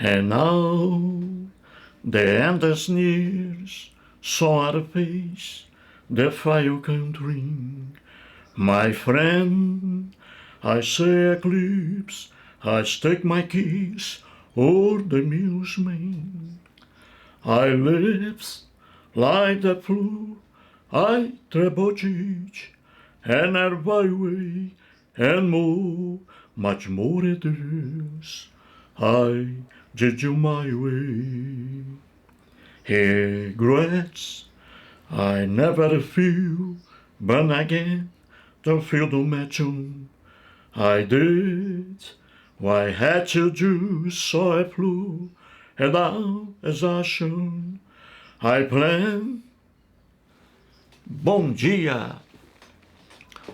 And now the end is near, so at a pace the fire can ring. My friend, I say eclipse, I stake my keys o'er the amusement. I lives like the flu, I trebogich, and our byway, and more, much more it is. I did you my way. Regrets, I never feel, but again, the feel the mention. I did what I had to do, so I flew, and down as I should. I planned. Bom dia!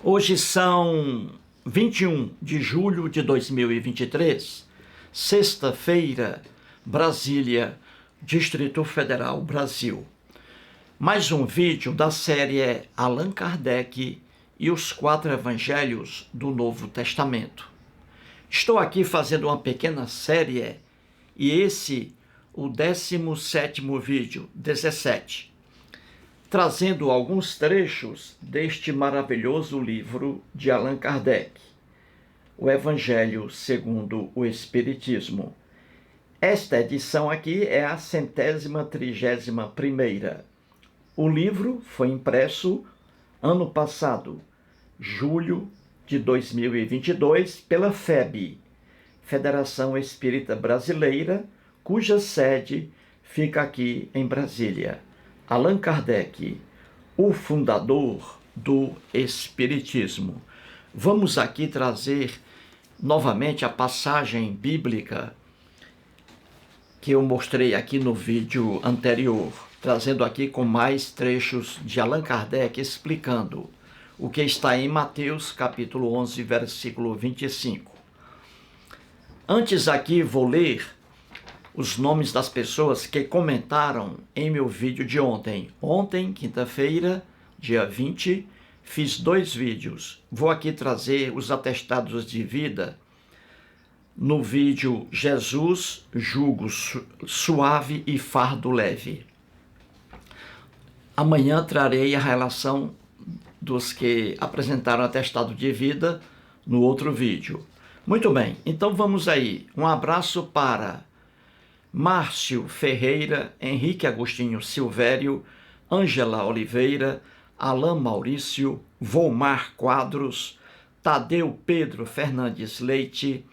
Hoje são 21 de julho de 2023, sexta-feira, Brasília, Distrito Federal, Brasil. Mais um vídeo da série Allan Kardec e os 4 Evangelhos do Novo Testamento. Estou aqui fazendo uma pequena série e esse o 17º vídeo, 17, trazendo alguns trechos deste maravilhoso livro de Allan Kardec, o Evangelho segundo o Espiritismo. Esta edição aqui é a 131ª. O livro foi impresso ano passado, julho de 2022, pela FEB, Federação Espírita Brasileira, cuja sede fica aqui em Brasília. Allan Kardec, o fundador do Espiritismo. Vamos aqui trazer novamente a passagem bíblica que eu mostrei aqui no vídeo anterior, trazendo aqui com mais trechos de Allan Kardec explicando o que está em Mateus capítulo 11, versículo 25. Antes aqui vou ler os nomes das pessoas que comentaram em meu vídeo de ontem. Ontem, quinta-feira, dia 20, fiz 2 vídeos. Vou aqui trazer os atestados de vida no vídeo Jesus, jugo suave e fardo leve. Amanhã trarei a relação dos que apresentaram atestado de vida no outro vídeo. Muito bem, então vamos aí. Um abraço para Márcio Ferreira, Henrique Agostinho Silvério, Ângela Oliveira, Alain Maurício, Volmar Quadros, Tadeu Pedro Fernandes Leite,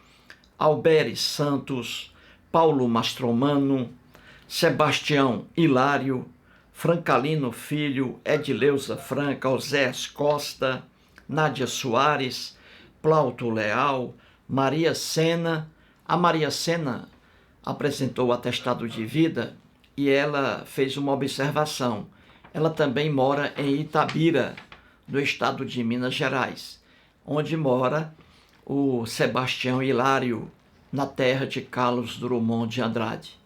Alberes Santos, Paulo Mastromano, Sebastião Hilário, Francalino Filho, Edileuza Franca, Osés Costa, Nádia Soares, Plauto Leal, Maria Sena. A Maria Sena apresentou o atestado de vida e ela fez uma observação. Ela também mora em Itabira, no estado de Minas Gerais, onde mora o Sebastião Hilário, na terra de Carlos Drummond de Andrade.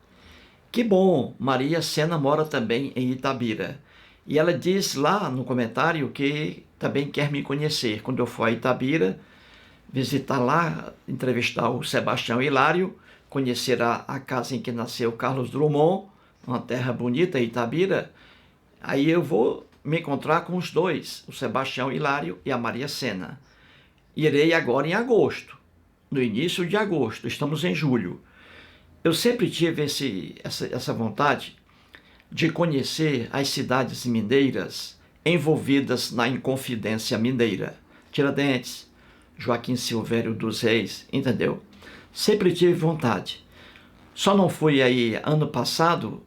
Que bom, Maria Sena mora também em Itabira. E ela diz lá no comentário que também quer me conhecer. Quando eu for a Itabira, visitar lá, entrevistar o Sebastião Hilário, conhecer a casa em que nasceu Carlos Drummond, uma terra bonita, Itabira, aí eu vou me encontrar com os dois, o Sebastião Hilário e a Maria Sena. Irei agora em agosto, no início de agosto, estamos em julho. Eu sempre tive essa vontade de conhecer as cidades mineiras envolvidas na Inconfidência Mineira. Tiradentes, Joaquim Silvério dos Reis, entendeu? Sempre tive vontade. Só não fui aí ano passado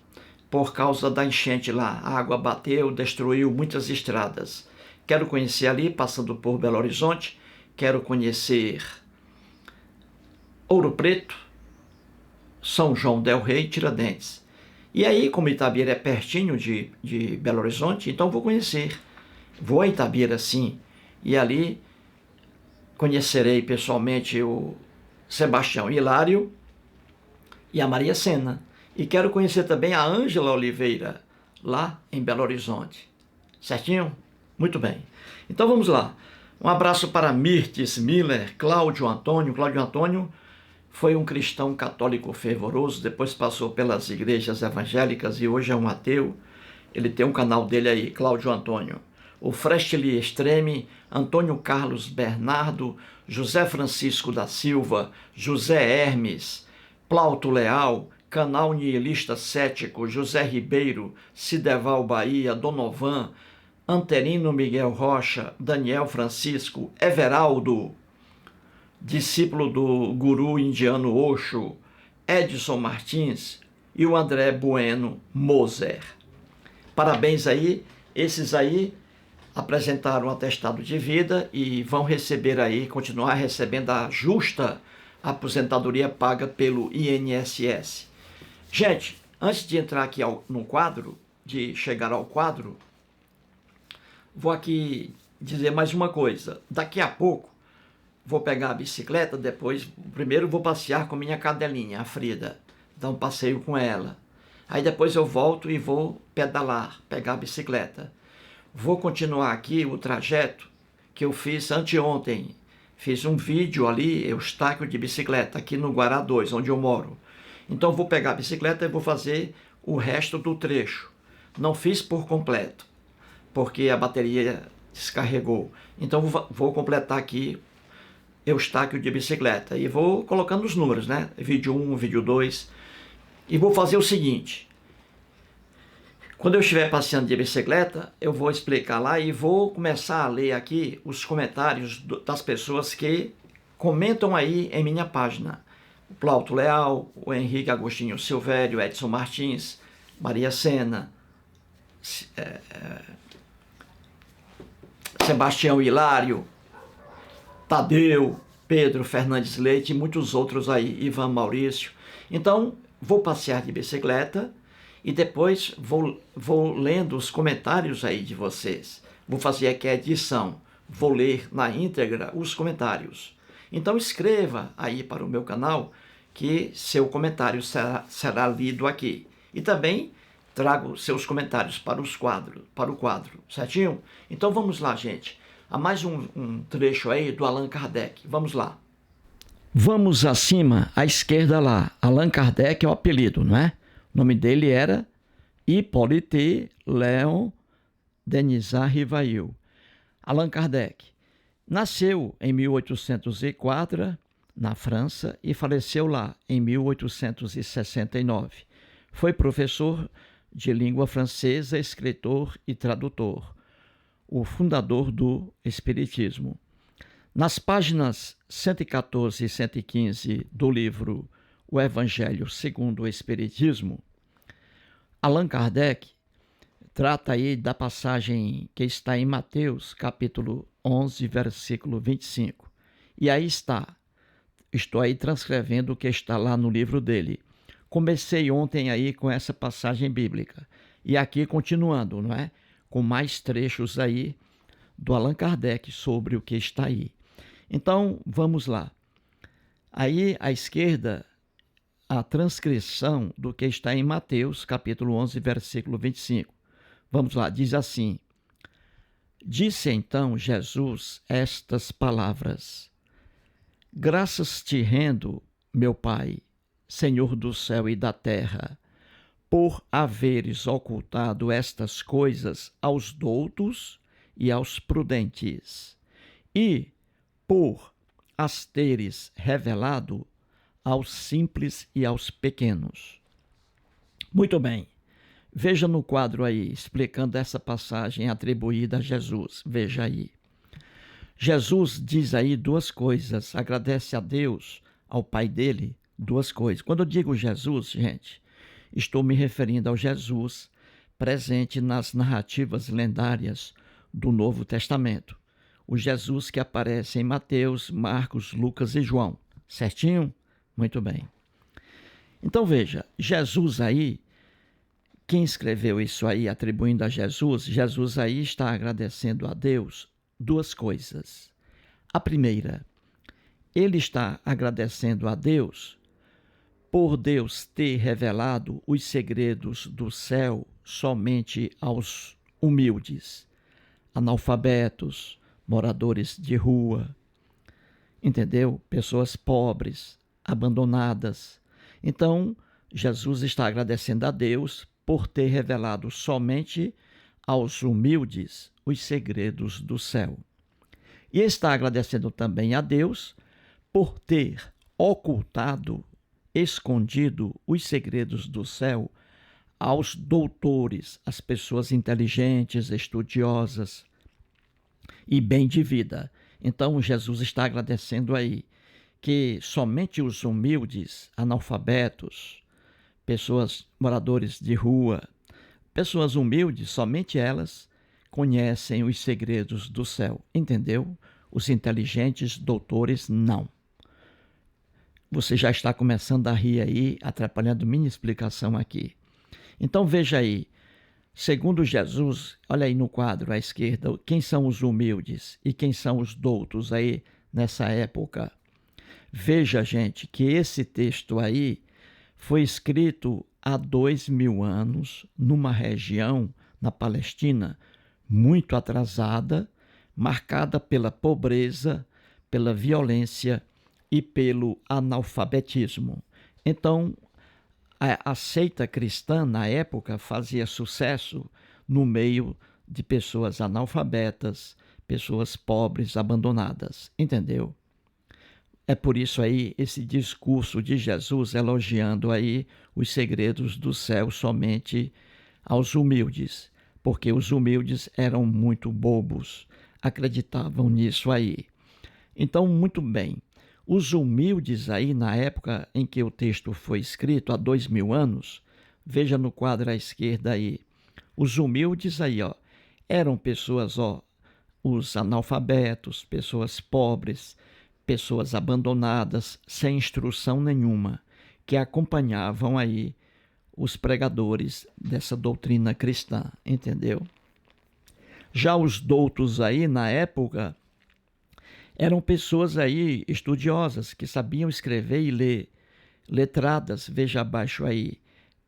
por causa da enchente lá. A água bateu, destruiu muitas estradas. Quero conhecer ali, passando por Belo Horizonte. Quero conhecer Ouro Preto, São João del Rei, Tiradentes. E aí, como Itabira é pertinho de Belo Horizonte, então vou conhecer. Vou a Itabira, sim. E ali conhecerei pessoalmente o Sebastião Hilário e a Maria Sena. E quero conhecer também a Ângela Oliveira, lá em Belo Horizonte. Certinho? Muito bem. Então vamos lá. Um abraço para Mirtes Miller, Cláudio Antônio Foi um cristão católico fervoroso, depois passou pelas igrejas evangélicas e hoje é um ateu. Ele tem um canal dele aí, Cláudio Antônio. O Frestli Extreme, Antônio Carlos Bernardo, José Francisco da Silva, José Hermes, Plauto Leal, Canal Nihilista Cético, José Ribeiro, Cideval Bahia, Donovan, Anterino Miguel Rocha, Daniel Francisco, Everaldo, discípulo do guru indiano Osho, Edson Martins e o André Bueno Moser. Parabéns aí, esses aí apresentaram um atestado de vida e vão receber aí, continuar recebendo a justa aposentadoria paga pelo INSS. Gente, antes de entrar aqui no quadro, de chegar ao quadro, vou aqui dizer mais uma coisa. Daqui a pouco vou pegar a bicicleta, depois, primeiro vou passear com minha cadelinha, a Frida, dar um passeio com ela. Aí depois eu volto e vou pedalar, pegar a bicicleta. Vou continuar aqui o trajeto que eu fiz anteontem. Fiz um vídeo ali, Eustáquio de bicicleta, aqui no Guará 2, onde eu moro. Então vou pegar a bicicleta e vou fazer o resto do trecho. Não fiz por completo, porque a bateria descarregou. Então vou completar aqui Eustáquio de bicicleta e vou colocando os números, né? Vídeo 1, vídeo 2. E vou fazer o seguinte: quando eu estiver passeando de bicicleta, eu vou explicar lá e vou começar a ler aqui os comentários das pessoas que comentam aí em minha página. O Plauto Leal, o Henrique Agostinho Silvério, Edson Martins, Maria Sena, Sebastião Hilário, Tadeu, Pedro Fernandes Leite e muitos outros aí, Ivan Maurício. Então, vou passear de bicicleta e depois vou lendo os comentários aí de vocês. Vou fazer aqui a edição, vou ler na íntegra os comentários. Então escreva aí para o meu canal que seu comentário será lido aqui. E também trago seus comentários para o quadro, certinho? Então vamos lá, gente. Há mais um trecho aí do Allan Kardec. Vamos lá. Vamos acima, à esquerda lá. Allan Kardec é o apelido, não é? O nome dele era Hippolyte Léon Denisard Rivail. Allan Kardec nasceu em 1804 na França e faleceu lá em 1869. Foi professor de língua francesa, escritor e tradutor, o fundador do Espiritismo. Nas páginas 114 e 115 do livro O Evangelho segundo o Espiritismo, Allan Kardec trata aí da passagem que está em Mateus, capítulo 11, versículo 25. E aí estou aí transcrevendo o que está lá no livro dele. Comecei ontem aí com essa passagem bíblica. E aqui continuando, não é? Com mais trechos aí do Allan Kardec sobre o que está aí. Então, vamos lá. Aí, à esquerda, a transcrição do que está em Mateus, capítulo 11, versículo 25. Vamos lá, diz assim: Disse então Jesus estas palavras: Graças te rendo, meu Pai, Senhor do céu e da terra, por haveres ocultado estas coisas aos doutos e aos prudentes, e por as teres revelado aos simples e aos pequenos. Muito bem. Veja no quadro aí, explicando essa passagem atribuída a Jesus. Veja aí. Jesus diz aí duas coisas, agradece a Deus, ao Pai dele, duas coisas. Quando eu digo Jesus, gente, estou me referindo ao Jesus presente nas narrativas lendárias do Novo Testamento. O Jesus que aparece em Mateus, Marcos, Lucas e João. Certinho? Muito bem. Então veja, Jesus aí, quem escreveu isso aí atribuindo a Jesus, Jesus aí está agradecendo a Deus duas coisas. A primeira, ele está agradecendo a Deus por Deus ter revelado os segredos do céu somente aos humildes, analfabetos, moradores de rua, entendeu? Pessoas pobres, abandonadas. Então, Jesus está agradecendo a Deus por ter revelado somente aos humildes os segredos do céu. E está agradecendo também a Deus por ter ocultado, escondido os segredos do céu aos doutores, às pessoas inteligentes, estudiosas e bem de vida. Então, Jesus está agradecendo aí que somente os humildes, analfabetos, pessoas moradores de rua, pessoas humildes, somente elas conhecem os segredos do céu, entendeu? Os inteligentes, doutores, não. Você já está começando a rir aí, atrapalhando minha explicação aqui. Então veja aí, segundo Jesus, olha aí no quadro à esquerda, quem são os humildes e quem são os doutos aí nessa época. Veja, gente, que esse texto aí foi escrito há 2000 anos numa região na Palestina muito atrasada, marcada pela pobreza, pela violência e pelo analfabetismo. Então, a seita cristã, na época, fazia sucesso no meio de pessoas analfabetas, pessoas pobres, abandonadas, entendeu? É por isso aí esse discurso de Jesus elogiando aí os segredos do céu somente aos humildes, porque os humildes eram muito bobos, acreditavam nisso aí. Então, muito bem, os humildes aí na época em que o texto foi escrito, há 2000 anos, veja no quadro à esquerda aí, os humildes aí, ó, eram pessoas, ó, os analfabetos, pessoas pobres, pessoas abandonadas, sem instrução nenhuma, que acompanhavam aí os pregadores dessa doutrina cristã, entendeu? Já os doutos aí, na época, eram pessoas aí estudiosas, que sabiam escrever e ler, letradas, veja abaixo aí,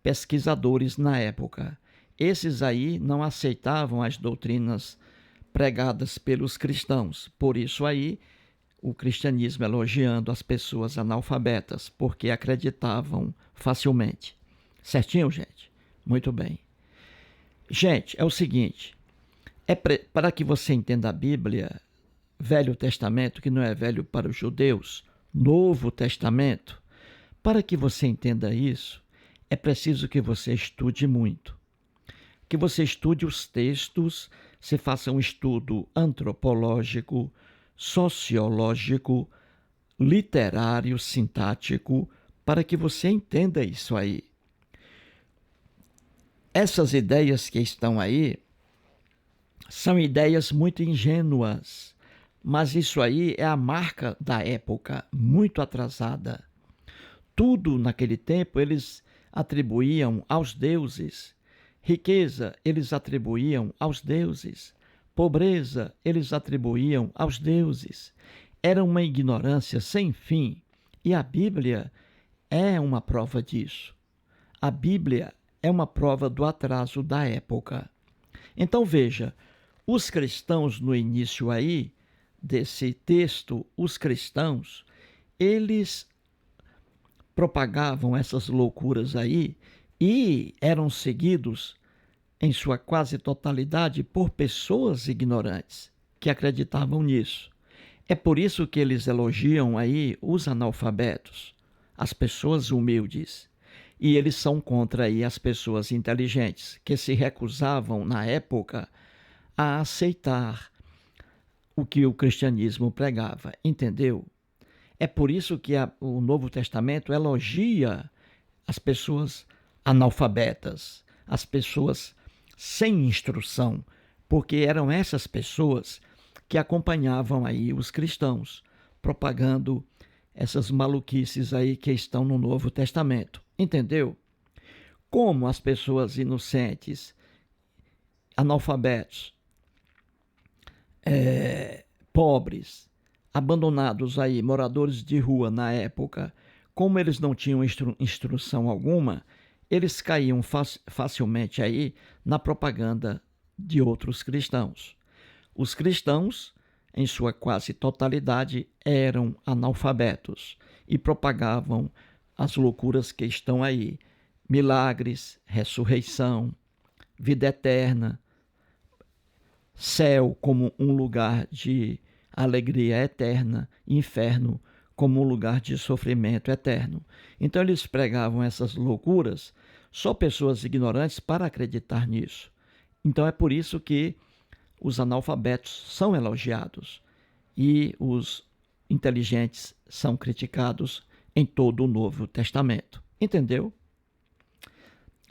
pesquisadores na época. Esses aí não aceitavam as doutrinas pregadas pelos cristãos, por isso aí o cristianismo elogiando as pessoas analfabetas, porque acreditavam facilmente. Certinho, gente? Muito bem. Gente, é o seguinte, para que você entenda a Bíblia, Velho Testamento, que não é velho para os judeus, Novo Testamento, para que você entenda isso, é preciso que você estude muito. Que você estude os textos, você faça um estudo antropológico, sociológico, literário, sintático, para que você entenda isso aí. Essas ideias que estão aí são ideias muito ingênuas, mas isso aí é a marca da época, muito atrasada. Tudo naquele tempo eles atribuíam aos deuses. Riqueza eles atribuíam aos deuses. Pobreza eles atribuíam aos deuses. Era uma ignorância sem fim. E a Bíblia é uma prova disso. A Bíblia é uma prova do atraso da época. Então veja, os cristãos no início aí desse texto, os cristãos, eles propagavam essas loucuras aí e eram seguidos em sua quase totalidade por pessoas ignorantes que acreditavam nisso. É por isso que eles elogiam aí os analfabetos, as pessoas humildes, e eles são contra aí as pessoas inteligentes, que se recusavam na época a aceitar o que o cristianismo pregava, entendeu? É por isso que o Novo Testamento elogia as pessoas analfabetas, as pessoas sem instrução, porque eram essas pessoas que acompanhavam aí os cristãos, propagando essas maluquices aí que estão no Novo Testamento, entendeu? Como as pessoas inocentes, analfabetos, pobres, abandonados aí, moradores de rua na época, como eles não tinham instrução alguma, eles caíam facilmente aí na propaganda de outros cristãos. Os cristãos, em sua quase totalidade, eram analfabetos e propagavam as loucuras que estão aí: milagres, ressurreição, vida eterna, céu como um lugar de alegria eterna, inferno como um lugar de sofrimento eterno. Então eles pregavam essas loucuras, só pessoas ignorantes para acreditar nisso. Então é por isso que os analfabetos são elogiados e os inteligentes são criticados em todo o Novo Testamento. Entendeu?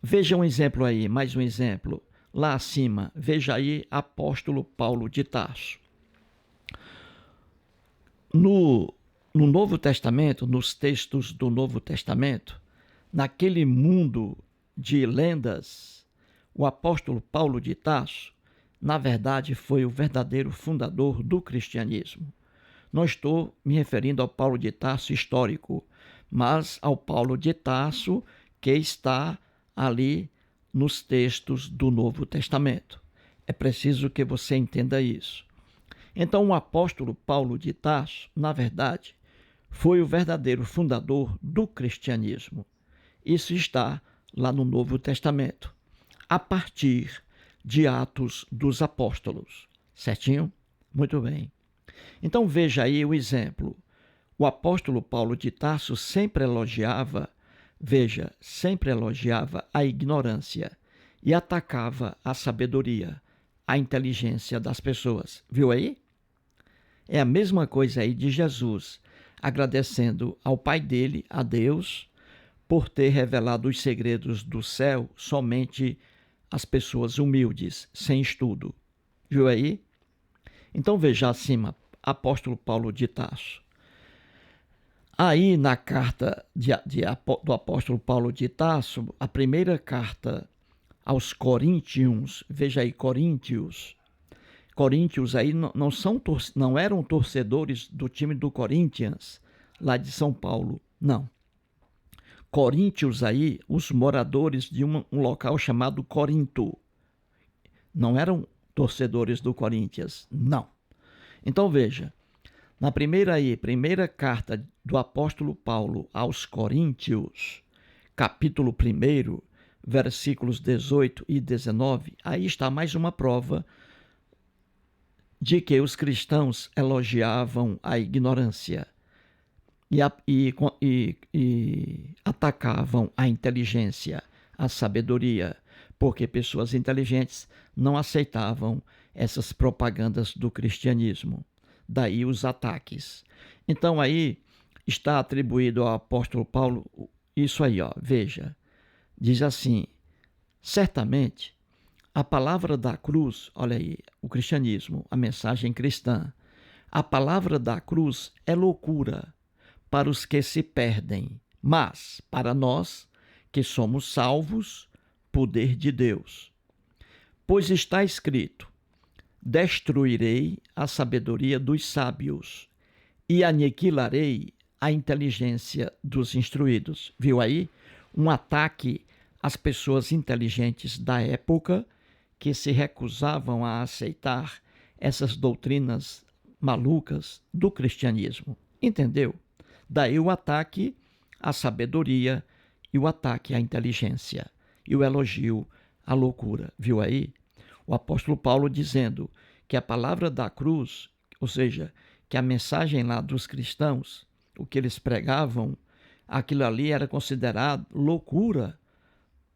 Veja um exemplo aí, mais um exemplo. Lá acima, veja aí apóstolo Paulo de Tarso. No Novo Testamento, nos textos do Novo Testamento, naquele mundo de lendas, o apóstolo Paulo de Tarso, na verdade, foi o verdadeiro fundador do cristianismo. Não estou me referindo ao Paulo de Tarso histórico, mas ao Paulo de Tarso que está ali nos textos do Novo Testamento. É preciso que você entenda isso. Então, o apóstolo Paulo de Tarso, na verdade, foi o verdadeiro fundador do cristianismo. Isso está lá no Novo Testamento, a partir de Atos dos Apóstolos. Certinho? Muito bem. Então veja aí o exemplo. O apóstolo Paulo de Tarso sempre elogiava a ignorância e atacava a sabedoria, a inteligência das pessoas. Viu aí? É a mesma coisa aí de Jesus, agradecendo ao Pai dele, a Deus, por ter revelado os segredos do céu somente às pessoas humildes, sem estudo. Viu aí? Então veja acima, apóstolo Paulo de Tarso. Aí na carta do apóstolo Paulo de Tarso, a primeira carta aos Coríntios, veja aí, Coríntios aí não eram torcedores do time do Corinthians, lá de São Paulo, não. Coríntios aí, os moradores de um local chamado Corinto, não eram torcedores do Corinthians, não. Então veja, na primeira carta do apóstolo Paulo aos Coríntios, capítulo 1, versículos 18 e 19, aí está mais uma prova de que os cristãos elogiavam a ignorância e atacavam a inteligência, a sabedoria, porque pessoas inteligentes não aceitavam essas propagandas do cristianismo. Daí os ataques. Então aí está atribuído ao apóstolo Paulo isso aí, ó, veja. Diz assim: certamente a palavra da cruz, olha aí, o cristianismo, a mensagem cristã, a palavra da cruz é loucura para os que se perdem, mas para nós que somos salvos, poder de Deus. Pois está escrito: destruirei a sabedoria dos sábios e aniquilarei a inteligência dos instruídos. Viu aí? Um ataque às pessoas inteligentes da época que se recusavam a aceitar essas doutrinas malucas do cristianismo. Entendeu? Daí o ataque à sabedoria e o ataque à inteligência e o elogio à loucura. Viu aí? O apóstolo Paulo dizendo que a palavra da cruz, ou seja, que a mensagem lá dos cristãos, o que eles pregavam, aquilo ali era considerado loucura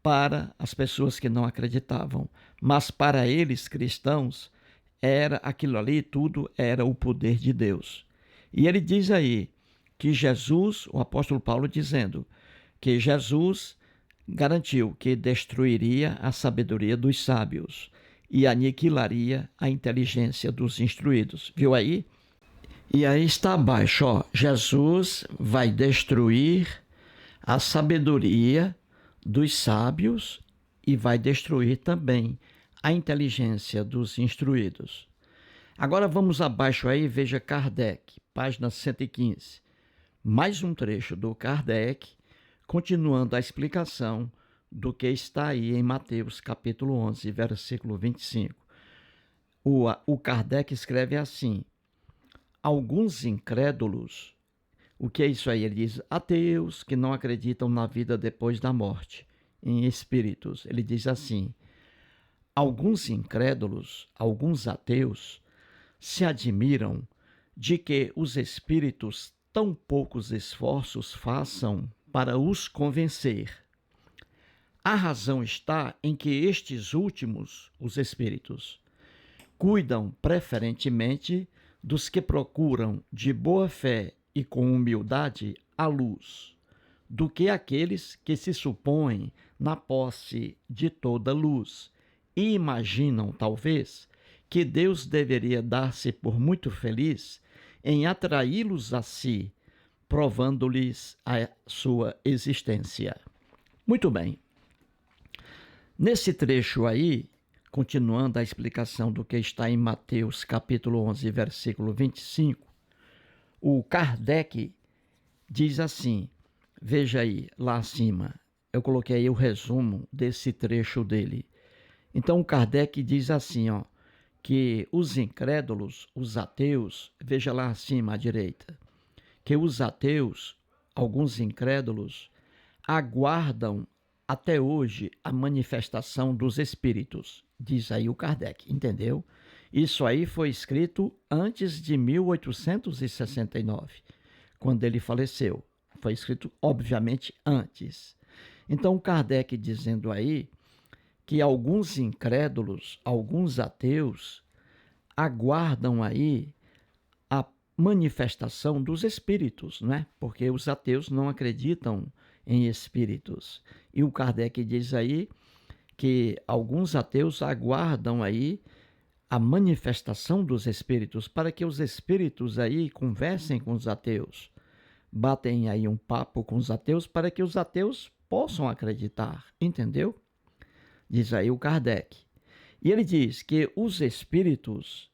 para as pessoas que não acreditavam, mas para eles cristãos era aquilo ali, tudo era o poder de Deus. E ele diz aí que Jesus, o apóstolo Paulo dizendo que Jesus garantiu que destruiria a sabedoria dos sábios e aniquilaria a inteligência dos instruídos. Viu aí? E aí está abaixo, ó, Jesus vai destruir a sabedoria dos sábios e vai destruir também a inteligência dos instruídos. Agora vamos abaixo aí, veja Kardec, página 115. Mais um trecho do Kardec, continuando a explicação do que está aí em Mateus capítulo 11, versículo 25. O Kardec escreve assim: alguns incrédulos O que é isso aí? Ele diz ateus que não acreditam na vida depois da morte, em espíritos. Ele diz assim: alguns incrédulos, alguns ateus, se admiram de que os espíritos tão poucos esforços façam para os convencer. A razão está em que estes últimos, os espíritos, cuidam preferentemente dos que procuram de boa fé e com humildade a luz, do que aqueles que se supõem na posse de toda luz e imaginam, talvez, que Deus deveria dar-se por muito feliz em atraí-los a si, provando-lhes a sua existência. Muito bem. Nesse trecho aí, continuando a explicação do que está em Mateus capítulo 11, versículo 25, o Kardec diz assim, veja aí, lá acima, eu coloquei aí o resumo desse trecho dele. Então o Kardec diz assim, ó, que os incrédulos, os ateus, veja lá acima à direita, que os ateus, alguns incrédulos, aguardam até hoje a manifestação dos espíritos, diz aí o Kardec, entendeu? Isso aí foi escrito antes de 1869, quando ele faleceu. Foi escrito, obviamente, antes. Então, Kardec dizendo aí que alguns incrédulos, alguns ateus, aguardam aí a manifestação dos espíritos, não é? Porque os ateus não acreditam em espíritos. E o Kardec diz aí que alguns ateus aguardam aí a manifestação dos espíritos para que os espíritos aí conversem com os ateus, batem aí um papo com os ateus para que os ateus possam acreditar, entendeu? Diz aí o Kardec. E ele diz que os espíritos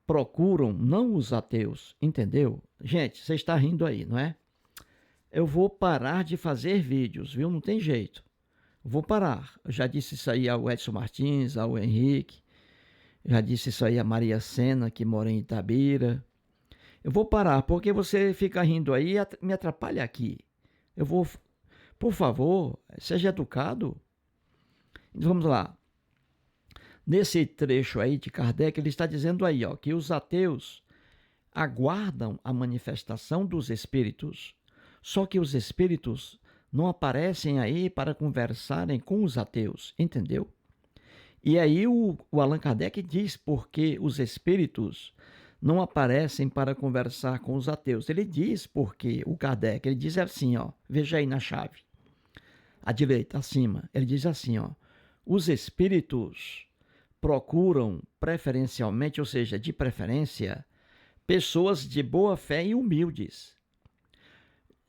procuram não os ateus, entendeu? Gente, você está rindo aí, não é? Eu vou parar de fazer vídeos, viu? Não tem jeito. Vou parar. Eu já disse isso aí ao Edson Martins, ao Henrique. Já disse isso aí a Maria Sena, que mora em Itabira. Eu vou parar, porque você fica rindo aí e me atrapalha aqui. Eu vou... Por favor, seja educado. Vamos lá. Nesse trecho aí de Kardec, ele está dizendo aí, ó, que os ateus aguardam a manifestação dos espíritos. Só que os espíritos não aparecem aí para conversarem com os ateus, entendeu? E aí o Allan Kardec diz porque os espíritos não aparecem para conversar com os ateus. Ele diz porque o Kardec, ele diz assim, ó, veja aí na chave, à direita, acima, ele diz assim, ó, os espíritos procuram preferencialmente, ou seja, de preferência, pessoas de boa fé e humildes.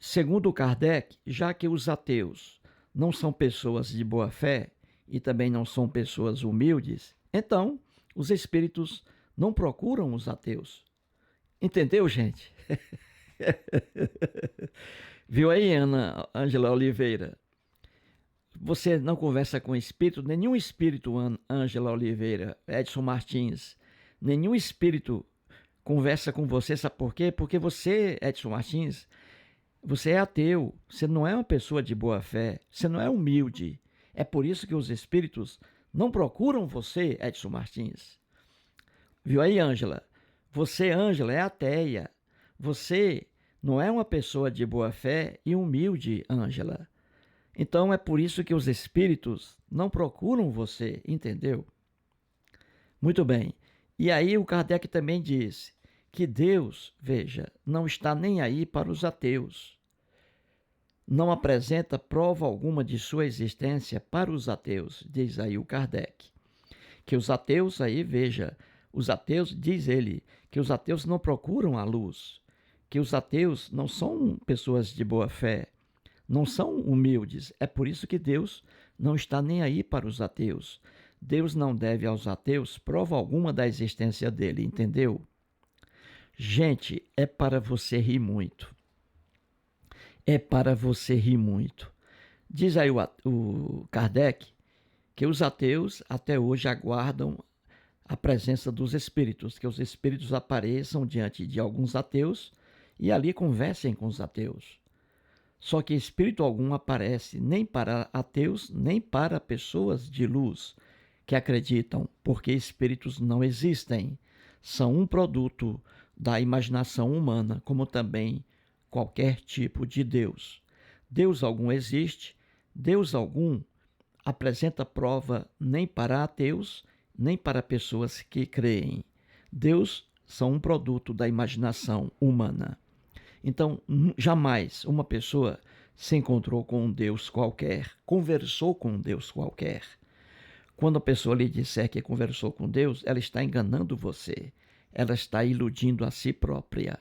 Segundo Kardec, já que os ateus não são pessoas de boa fé e também não são pessoas humildes, então os espíritos não procuram os ateus. Entendeu, gente? Viu aí, Ângela Oliveira? Você não conversa com espírito, nenhum espírito, Ângela Oliveira, Edson Martins, nenhum espírito conversa com você, sabe por quê? Porque você, Edson Martins, você é ateu, você não é uma pessoa de boa fé, você não é humilde. É por isso que os espíritos não procuram você, Edson Martins. Viu aí, Ângela? Você, Ângela, é ateia. Você não é uma pessoa de boa fé e humilde, Ângela. Então é por isso que os espíritos não procuram você, entendeu? Muito bem. E aí o Kardec também diz que Deus, veja, não está nem aí para os ateus. Não apresenta prova alguma de sua existência para os ateus, diz aí o Kardec. Que os ateus aí, veja, os ateus, diz ele, que os ateus não procuram a luz, que os ateus não são pessoas de boa fé, não são humildes. É por isso que Deus não está nem aí para os ateus. Deus não deve aos ateus prova alguma da existência dele, entendeu? Gente, é para você rir muito. É para você rir muito. Diz aí o Kardec que os ateus até hoje aguardam a presença dos espíritos, que os espíritos apareçam diante de alguns ateus e ali conversem com os ateus. Só que espírito algum aparece nem para ateus, nem para pessoas de luz que acreditam, porque espíritos não existem. São um produto da imaginação humana, como também qualquer tipo de Deus. Deus algum existe, Deus algum apresenta prova nem para ateus, nem para pessoas que creem. Deus são um produto da imaginação humana. Então, jamais uma pessoa se encontrou com um Deus qualquer, conversou com um Deus qualquer. Quando a pessoa lhe disser que conversou com Deus, ela está enganando você. Ela está iludindo a si própria.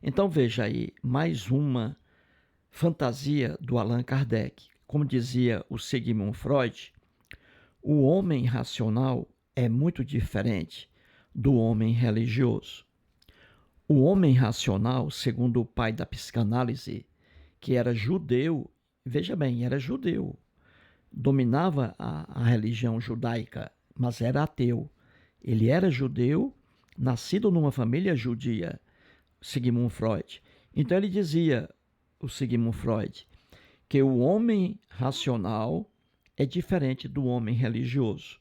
Então veja aí, mais uma fantasia do Allan Kardec. Como dizia o Sigmund Freud, o homem racional é muito diferente do homem religioso. O homem racional, segundo o pai da psicanálise, que era judeu, veja bem, era judeu, dominava a religião judaica, mas era ateu. Ele era judeu, nascido numa família judia, Sigmund Freud. Então ele dizia, o Sigmund Freud, que o homem racional é diferente do homem religioso.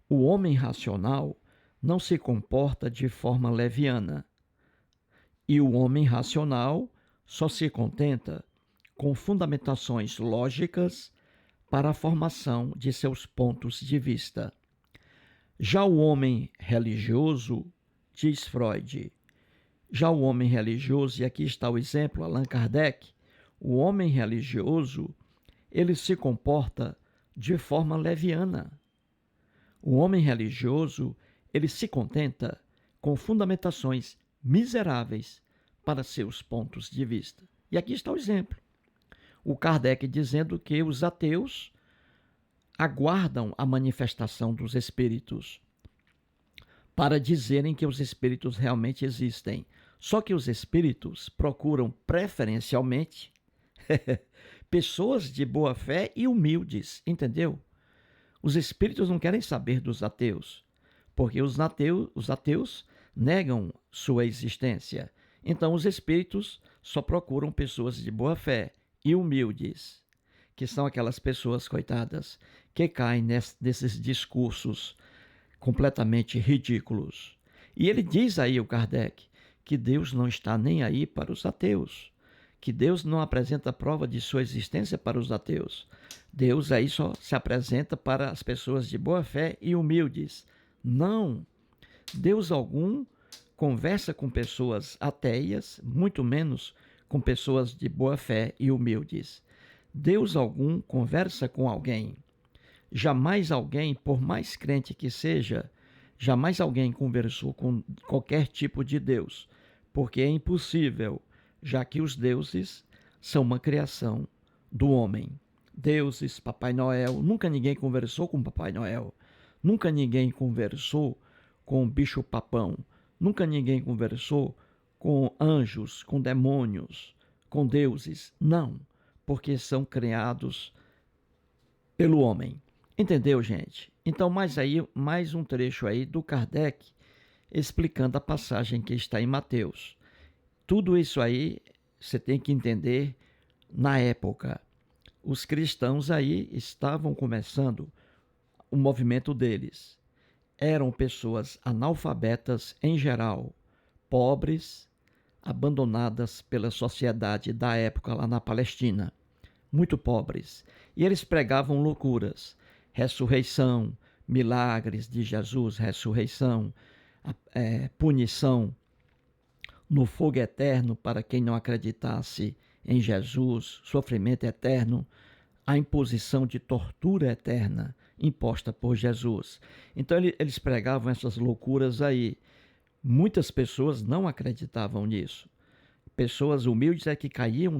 O homem racional não se comporta de forma leviana. E o homem racional só se contenta com fundamentações lógicas para a formação de seus pontos de vista. Já o homem religioso, diz Freud, já o homem religioso, e aqui está o exemplo, Allan Kardec, o homem religioso, ele se comporta de forma leviana. O homem religioso, ele se contenta com fundamentações miseráveis para seus pontos de vista. E aqui está o exemplo. O Kardec dizendo que os ateus aguardam a manifestação dos espíritos para dizerem que os espíritos realmente existem. Só que os espíritos procuram preferencialmente pessoas de boa fé e humildes, entendeu? Os espíritos não querem saber dos ateus, porque os ateus negam sua existência. Então os espíritos só procuram pessoas de boa fé e humildes, que são aquelas pessoas, coitadas, que caem nesses discursos completamente ridículos. E ele diz aí, o Kardec, que Deus não está nem aí para os ateus, que Deus não apresenta prova de sua existência para os ateus. Deus aí só se apresenta para as pessoas de boa fé e humildes. Não, Deus algum conversa com pessoas ateias, muito menos com pessoas de boa fé e humildes. Deus algum conversa com alguém. Jamais alguém, por mais crente que seja, jamais alguém conversou com qualquer tipo de Deus, porque é impossível, já que os deuses são uma criação do homem. Deuses, Papai Noel, nunca ninguém conversou com Papai Noel, nunca ninguém conversou com o bicho-papão, nunca ninguém conversou com anjos, com demônios, com deuses. Não, porque são criados pelo homem. Entendeu, gente? Então, mais um trecho aí do Kardec explicando a passagem que está em Mateus. Tudo isso aí você tem que entender na época. Os cristãos aí estavam começando o movimento deles. Eram pessoas analfabetas em geral, pobres, abandonadas pela sociedade da época lá na Palestina, muito pobres. E eles pregavam loucuras, ressurreição, milagres de Jesus, ressurreição, punição no fogo eterno para quem não acreditasse em Jesus, sofrimento eterno, a imposição de tortura eterna imposta por Jesus. Então eles pregavam essas loucuras aí. Muitas pessoas não acreditavam nisso. Pessoas humildes é que caíam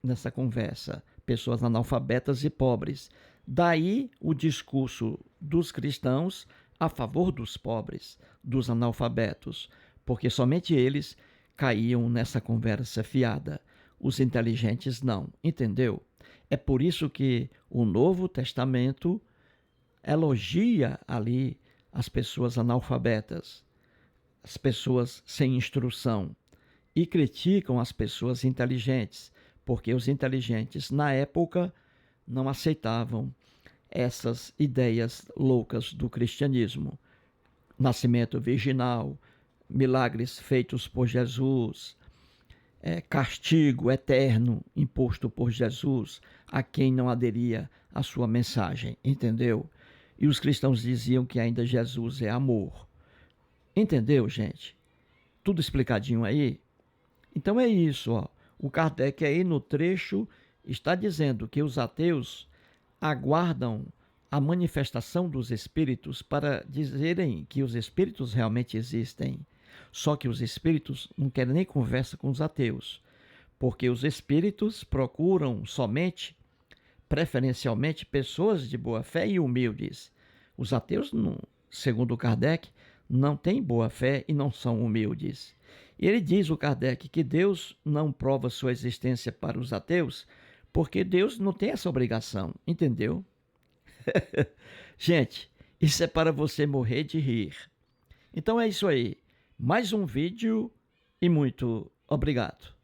nessa conversa, pessoas analfabetas e pobres. Daí o discurso dos cristãos a favor dos pobres, dos analfabetos, porque somente eles caíam nessa conversa fiada. Os inteligentes não, entendeu? É por isso que o Novo Testamento elogia ali as pessoas analfabetas, as pessoas sem instrução, e criticam as pessoas inteligentes, porque os inteligentes na época não aceitavam essas ideias loucas do cristianismo. Nascimento virginal, milagres feitos por Jesus, castigo eterno imposto por Jesus a quem não aderia à sua mensagem, entendeu? E os cristãos diziam que ainda Jesus é amor. Entendeu, gente? Tudo explicadinho aí? Então é isso, ó. O Kardec aí no trecho está dizendo que os ateus aguardam a manifestação dos espíritos para dizerem que os espíritos realmente existem. Só que os espíritos não querem nem conversa com os ateus, porque os espíritos procuram somente, preferencialmente, pessoas de boa fé e humildes. Os ateus, segundo Kardec, não têm boa fé e não são humildes. E ele diz, o Kardec, que Deus não prova sua existência para os ateus, porque Deus não tem essa obrigação, entendeu? Gente, isso é para você morrer de rir. Então é isso aí. Mais um vídeo e muito obrigado.